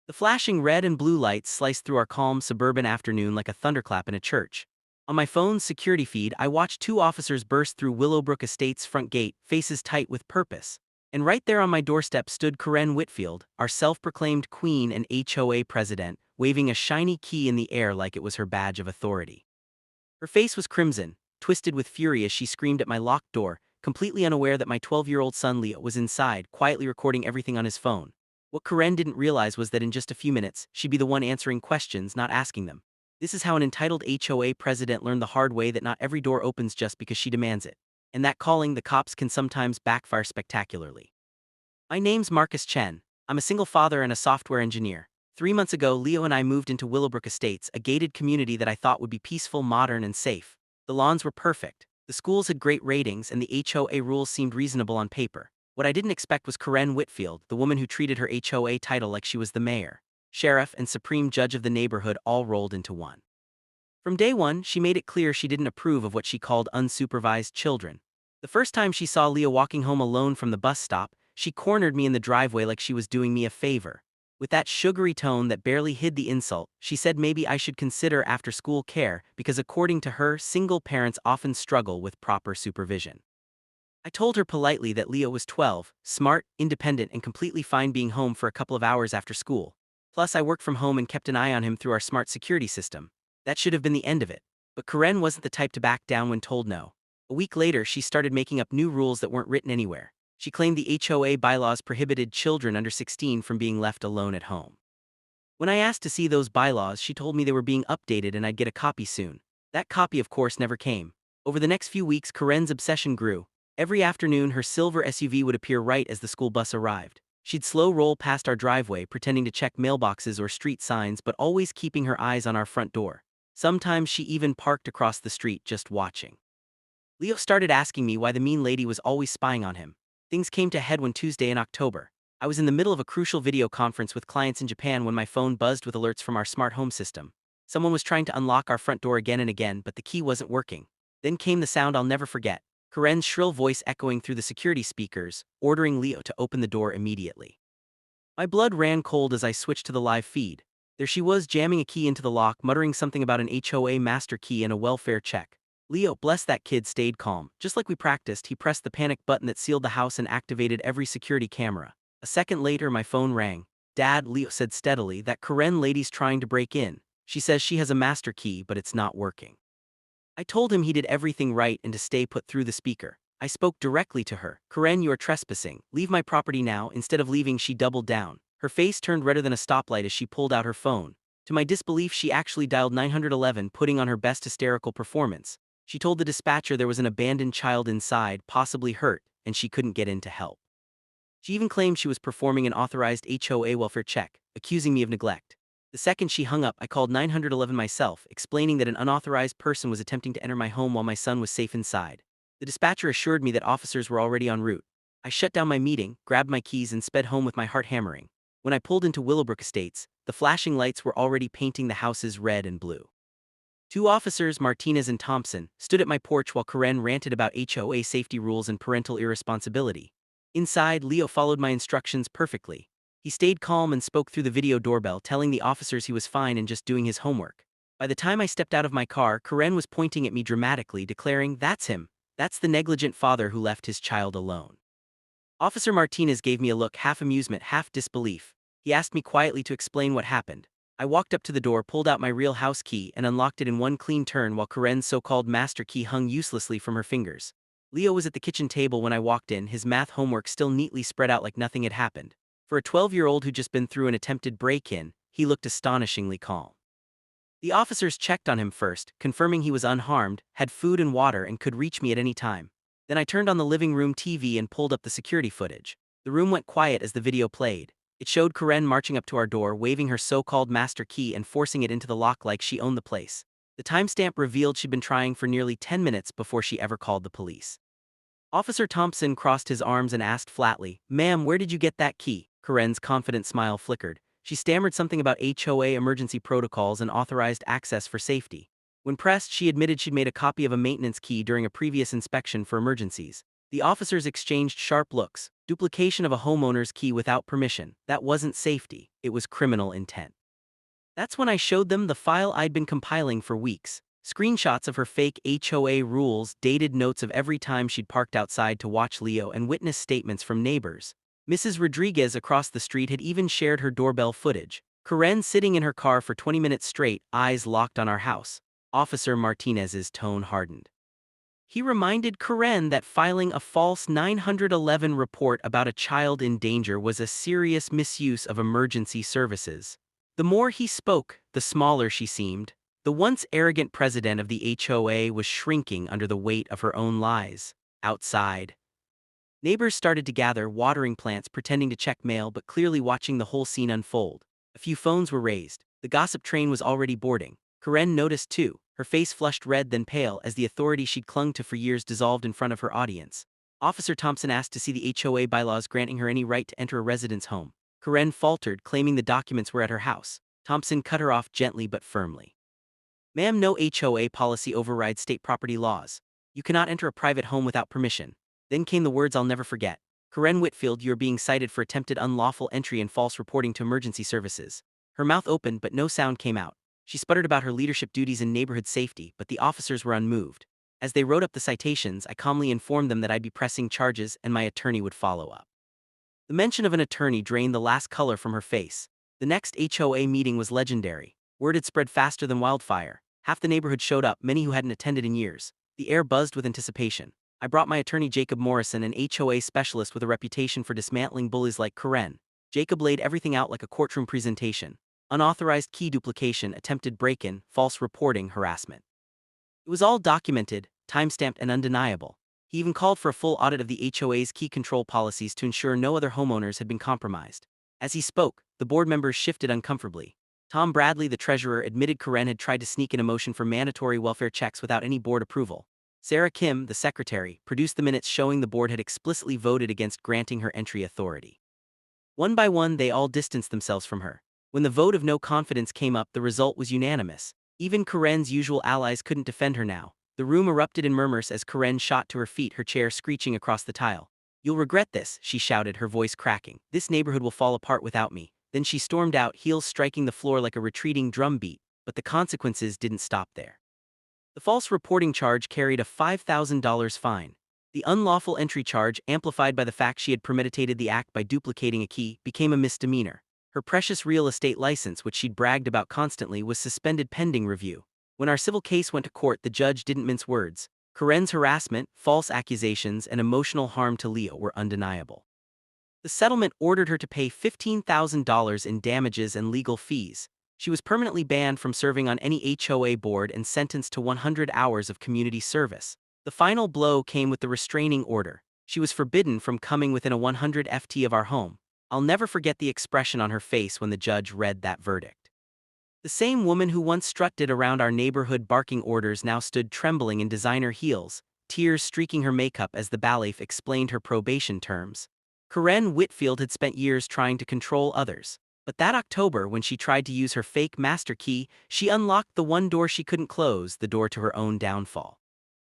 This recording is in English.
The flashing red and blue lights sliced through our calm suburban afternoon like a thunderclap in a church. On my phone's security feed, I watched two officers burst through Willowbrook Estate's front gate, faces tight with purpose. And right there on my doorstep stood Karen Whitfield, our self-proclaimed queen and HOA president, waving a shiny key in the air like it was her badge of authority. Her face was crimson, twisted with fury as she screamed at my locked door, completely unaware that my 12-year-old son Leo was inside, quietly recording everything on his phone. What Karen didn't realize was that in just a few minutes, she'd be the one answering questions, not asking them. This is how an entitled HOA president learned the hard way that not every door opens just because she demands it, and that calling the cops can sometimes backfire spectacularly. My name's Marcus Chen. I'm a single father and a software engineer. 3 months ago, Leo and I moved into Willowbrook Estates, a gated community that I thought would be peaceful, modern, and safe. The lawns were perfect. The schools had great ratings, and the HOA rules seemed reasonable on paper. What I didn't expect was Karen Whitfield, the woman who treated her HOA title like she was the mayor, sheriff, and supreme judge of the neighborhood all rolled into one. From day one, she made it clear she didn't approve of what she called unsupervised children. The first time she saw Leo walking home alone from the bus stop, she cornered me in the driveway like she was doing me a favor. With that sugary tone that barely hid the insult, she said maybe I should consider after-school care because according to her, single parents often struggle with proper supervision. I told her politely that Leo was 12, smart, independent, and completely fine being home for a couple of hours after school. Plus, I worked from home and kept an eye on him through our smart security system. That should have been the end of it. But Karen wasn't the type to back down when told no. A week later, she started making up new rules that weren't written anywhere. She claimed the HOA bylaws prohibited children under 16 from being left alone at home. When I asked to see those bylaws, she told me they were being updated and I'd get a copy soon. That copy, of course, never came. Over the next few weeks, Karen's obsession grew. Every afternoon, her silver SUV would appear right as the school bus arrived. She'd slow roll past our driveway, pretending to check mailboxes or street signs, but always keeping her eyes on our front door. Sometimes she even parked across the street just watching. Leo started asking me why the mean lady was always spying on him. Things came to a head one Tuesday in October. I was in the middle of a crucial video conference with clients in Japan when my phone buzzed with alerts from our smart home system. Someone was trying to unlock our front door again and again, but the key wasn't working. Then came the sound I'll never forget. Karen's shrill voice echoing through the security speakers, ordering Leo to open the door immediately. My blood ran cold as I switched to the live feed. There she was, jamming a key into the lock, muttering something about an HOA master key and a welfare check. Leo, bless that kid, stayed calm. Just like we practiced, he pressed the panic button that sealed the house and activated every security camera. A second later, my phone rang. Dad, Leo said steadily, that Karen lady's trying to break in. She says she has a master key, but it's not working. I told him he did everything right and to stay put through the speaker. I spoke directly to her. Karen, you are trespassing. Leave my property now. Instead of leaving, she doubled down. Her face turned redder than a stoplight as she pulled out her phone. To my disbelief, she actually dialed 911, putting on her best hysterical performance. She told the dispatcher there was an abandoned child inside, possibly hurt, and she couldn't get in to help. She even claimed she was performing an authorized HOA welfare check, accusing me of neglect. The second she hung up, I called 911 myself, explaining that an unauthorized person was attempting to enter my home while my son was safe inside. The dispatcher assured me that officers were already en route. I shut down my meeting, grabbed my keys, and sped home with my heart hammering. When I pulled into Willowbrook Estates, the flashing lights were already painting the houses red and blue. Two officers, Martinez and Thompson, stood at my porch while Karen ranted about HOA safety rules and parental irresponsibility. Inside, Leo followed my instructions perfectly. He stayed calm and spoke through the video doorbell, telling the officers he was fine and just doing his homework. By the time I stepped out of my car, Karen was pointing at me dramatically, declaring, "That's him. That's the negligent father who left his child alone." Officer Martinez gave me a look, half amusement, half disbelief. He asked me quietly to explain what happened. I walked up to the door, pulled out my real house key, and unlocked it in one clean turn while Karen's so-called master key hung uselessly from her fingers. Leo was at the kitchen table when I walked in, his math homework still neatly spread out like nothing had happened. For a 12-year-old who'd just been through an attempted break-in, he looked astonishingly calm. The officers checked on him first, confirming he was unharmed, had food and water, and could reach me at any time. Then I turned on the living room TV and pulled up the security footage. The room went quiet as the video played. It showed Karen marching up to our door, waving her so-called master key and forcing it into the lock like she owned the place. The timestamp revealed she'd been trying for nearly 10 minutes before she ever called the police. Officer Thompson crossed his arms and asked flatly, "Ma'am, where did you get that key?" Karen's confident smile flickered. She stammered something about HOA emergency protocols and authorized access for safety. When pressed, she admitted she'd made a copy of a maintenance key during a previous inspection for emergencies. The officers exchanged sharp looks. Duplication of a homeowner's key without permission. That wasn't safety, it was criminal intent. That's when I showed them the file I'd been compiling for weeks. Screenshots of her fake HOA rules, dated notes of every time she'd parked outside to watch Leo, and witness statements from neighbors. Mrs. Rodriguez across the street had even shared her doorbell footage. Karen sitting in her car for 20 minutes straight, eyes locked on our house. Officer Martinez's tone hardened. He reminded Karen that filing a false 911 report about a child in danger was a serious misuse of emergency services. The more he spoke, the smaller she seemed. The once arrogant president of the HOA was shrinking under the weight of her own lies. Outside, neighbors started to gather, watering plants, pretending to check mail, but clearly watching the whole scene unfold. A few phones were raised. The gossip train was already boarding. Karen noticed too. Her face flushed red, then pale, as the authority she'd clung to for years dissolved in front of her audience. Officer Thompson asked to see the HOA bylaws granting her any right to enter a resident's home. Karen faltered, claiming the documents were at her house. Thompson cut her off gently but firmly. "Ma'am, no HOA policy overrides state property laws. You cannot enter a private home without permission." Then came the words I'll never forget. "Karen Whitfield, you are being cited for attempted unlawful entry and false reporting to emergency services." Her mouth opened, but no sound came out. She sputtered about her leadership duties in neighborhood safety, but the officers were unmoved. As they wrote up the citations, I calmly informed them that I'd be pressing charges and my attorney would follow up. The mention of an attorney drained the last color from her face. The next HOA meeting was legendary. Word had spread faster than wildfire. Half the neighborhood showed up, many who hadn't attended in years. The air buzzed with anticipation. I brought my attorney Jacob Morrison, an HOA specialist with a reputation for dismantling bullies like Karen. Jacob laid everything out like a courtroom presentation. Unauthorized key duplication, attempted break-in, false reporting, harassment. It was all documented, time-stamped, and undeniable. He even called for a full audit of the HOA's key control policies to ensure no other homeowners had been compromised. As he spoke, the board members shifted uncomfortably. Tom Bradley, the treasurer, admitted Karen had tried to sneak in a motion for mandatory welfare checks without any board approval. Sarah Kim, the secretary, produced the minutes showing the board had explicitly voted against granting her entry authority. One by one, they all distanced themselves from her. When the vote of no confidence came up, the result was unanimous. Even Karen's usual allies couldn't defend her now. The room erupted in murmurs as Karen shot to her feet, her chair screeching across the tile. "You'll regret this," she shouted, her voice cracking. "This neighborhood will fall apart without me." Then she stormed out, heels striking the floor like a retreating drum beat. But the consequences didn't stop there. The false reporting charge carried a $5,000 fine. The unlawful entry charge, amplified by the fact she had premeditated the act by duplicating a key, became a misdemeanor. Her precious real estate license, which she'd bragged about constantly, was suspended pending review. When our civil case went to court, the judge didn't mince words. Karen's harassment, false accusations, and emotional harm to Leo were undeniable. The settlement ordered her to pay $15,000 in damages and legal fees. She was permanently banned from serving on any HOA board and sentenced to 100 hours of community service. The final blow came with the restraining order. She was forbidden from coming within a 100 FT of our home. I'll never forget the expression on her face when the judge read that verdict. The same woman who once strutted around our neighborhood barking orders now stood trembling in designer heels, tears streaking her makeup as the bailiff explained her probation terms. Karen Whitfield had spent years trying to control others. But that October, when she tried to use her fake master key, she unlocked the one door she couldn't close, the door to her own downfall.